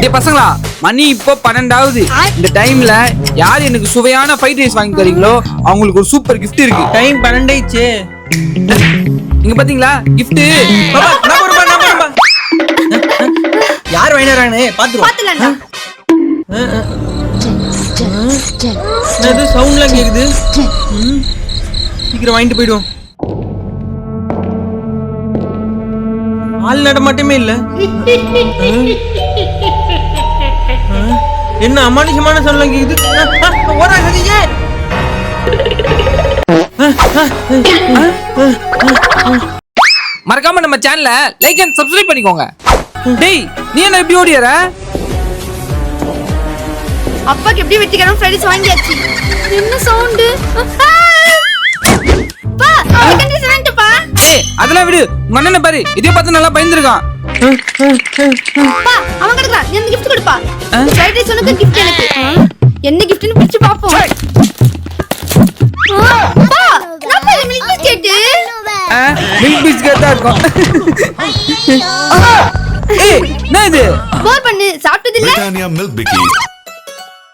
டேய் பசங்களா, மணி இப்போ 12 இந்த டைம்ல யார் எனக்கு சுவையான ஃப்ரைட் ரைஸ் வாங்கி தரீங்களோ அவங்களுக்கு ஒரு சூப்பர் gift இருக்கு. டைம் 12 ஆயிடுச்சு. இங்க பாத்தீங்களா gift? யார் வாங்கினாரானே பாத்துருவோம். என்னது சவுண்ட்லாம் கேக்குது? சீக்கிரம் வாங்கிட்டு போயிடுவோம். ஆள் நடமாட்டமே இல்ல. என்ன அமானுஷமான சவுண்ட்லாம் கேக்குது? ஓடா சதீஷே. மறக்காம நம்ம சேனலை லைக் அண்ட் சப்ஸ்கிரைப் பண்ணிக்கோங்க. டேய் நீ என்ன இப்படி ஓடியற? அப்பாக்கு எப்படி வெட்டிக்கறோம் ஃப்ரைட் ரைஸ் வாங்கியாச்சு. என்ன சவுண்ட்? பா கண்டி செவன்ட் பா. ஏய் அதெல்லாம் விடு, உங்க அண்ணனை பாரு, இதே பார்த்து நல்லா பயந்துருக்கான். பா அவன் கிடக்குறான், நீ அந்த gift கொடுப்பா. ஃப்ரைட் ரைஸ் உனக்கு gift எனக்கு. என்ன giftனு பிடிச்சு பாப்போம். பா நம்ம மில்க் பிஸ்கட். மில்க் பிஸ்கட் தான் இருக்கும். ஏய் என்ன இது? போர் பண்ணு, சாப்பிட்டது இல்ல? Britannia Milk Bikis.